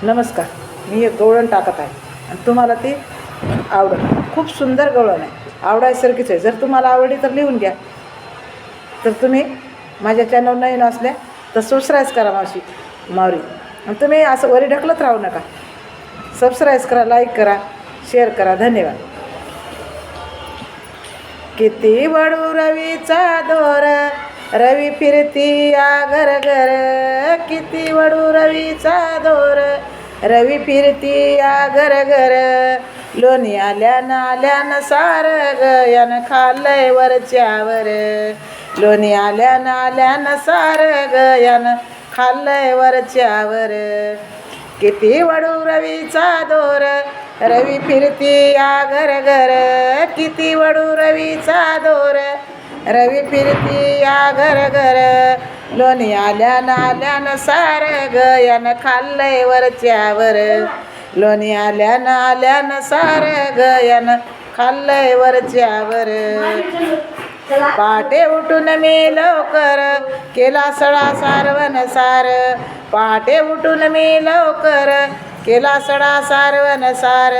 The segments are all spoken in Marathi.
नमस्कार, मी एक गवळण टाकत आहे आणि तुम्हाला ती आवडत. खूप सुंदर गवळण आहे, आवडायसारखीच आहे. जर तुम्हाला आवडली तर लिहून घ्या. तर तुम्ही माझ्या चॅनल नवीन असल्या तर सबस्क्राईब करा मावरी. आणि तुम्ही असं वरी ढकलत राहू नका. सबस्क्राईब करा, लाईक करा, शेअर करा. धन्यवाद. किती वडू रवीचा दोर, रवी फिरती या घर घर. किती वडू रवीचा दोर, रवी फिरती या घर घर. लोणी आल्यानं सार गयान खाल्लंय वरच्यावर. लोणी आल्यानं सार गयान खाल्लंय वरच्यावर. किती वडू रवीचा दोर, रवी फिरती या घर घर. किती वडू रवीचा दोर, रवी फिरती या घर घर. लोणी आल्यानं सार गयान खाल्लंय वरच्यावर. लोणी आल्यानं सार गयान खाल्लंय वरच्यावर. पहाटे उठून मी लवकर केला सडा सारवण सार. पहाटे उठून मी लवकर केला सडा सारवण सार.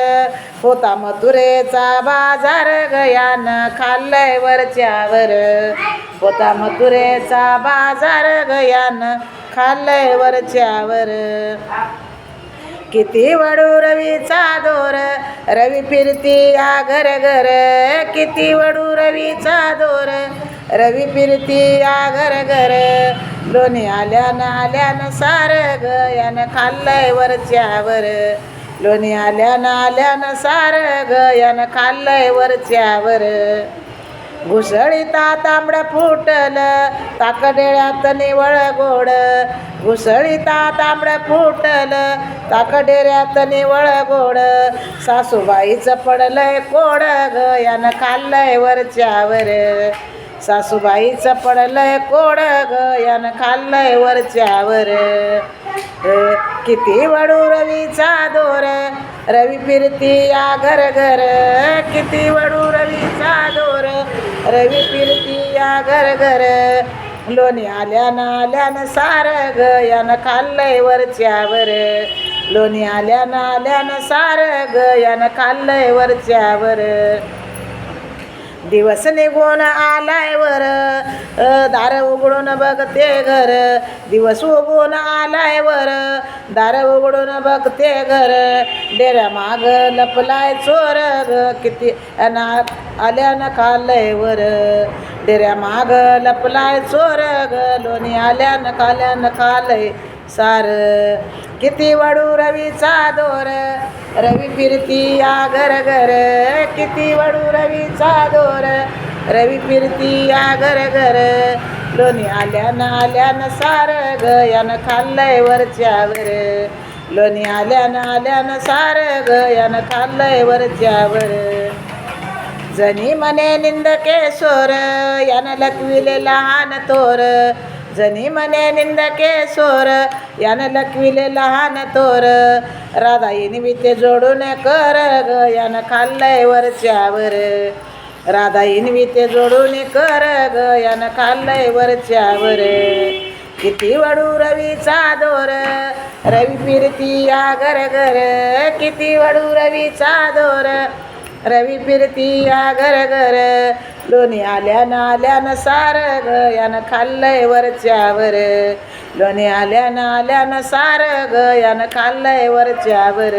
होता मथुरेचा बाजार गयान खाल्लंय वरच्यावर. होता मथुरेचा बाजार गयान खाल्लंय वरच्यावर. किती वडू रवीचा दोर, रवी फिरती या घर घर. किती वडू रवीचा दोर, रवी फिरती या घर घर. लोणी आल्यानं सार गयान खाल्लंय वरच्यावर. लोणी आल्यानं सार गयान खाल्लंय वरच्यावर. घुसळीता तांबडं फुटलं, ताकडेळ्यात निवळ गोड. घुसळीता तांबडं फुटलं, ताकडेऱ्यात निवळ गोड. सासूबाईचं पडलंय कोड गयान खाल्लंय वरच्यावर. सासूबाईचं पडलंय कोड गयान खाल्लंय वरच्यावर. किती वडू रवीचा दोर, रवी फिरती या घर घर. किती वडू रवीचा दोर, रवी फिरती या घर घर. लोणी आल्यानं सार गयान खाल्लंय वरच्यावर. लोणी आल्यानं सार गयान खाल्लंय वरच्यावर. दिवस निघून आलाय वर, दार उघडून बघते घर. दिवस उगून आलाय वर, दार उघडून बघते घर. डेऱ्या माग लपलाय चोर ग, किती आल्यानं खाल्लंय वर. डेऱ्या माग लपलाय चोर ग, लोणी आल्यानं खाल्लंय सार. किती वडू रवीचा दोर, रवी फिरती या घर घर. किती वडू रवीचा दोर, रवी फिरती या घर घर. लोणी आल्यानं सार गयान खाल्लंय वरच्यावर. लोणी आल्यानं सार गयान खाल्लंय वरच्यावर. जनी म्हणे निंदके सोर, यान लकविले लहान थोर. जनी म्हणे निंदके सोर, यान लकविले लहान थोर. राधाईन विते जोडून कर गयान खाल्लंय वरच्यावर. राधाईन विते जोडून कर गयान खाल्लंय वरच्यावर. किती वडू रवीचा दोर, रवी फिरती या घर घर. किती वडू रवीचा दोर, रवी फिरती या घर घर. लोणी आल्यानं सार गयान खाल्लंय वरच्यावर. लोणी आल्यानं सार गयान खाल्लंय वरच्यावर.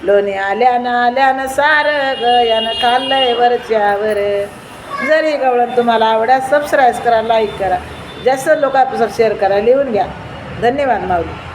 लोणी आल्यानं सार गयान खाल्लंय वरच्यावर. जरी गवळण तुम्हाला आवडल्यास सबस्क्राईब करा, लाईक करा, जास्त लोकांपासून शेअर करा, लिहून घ्या. धन्यवाद माऊली.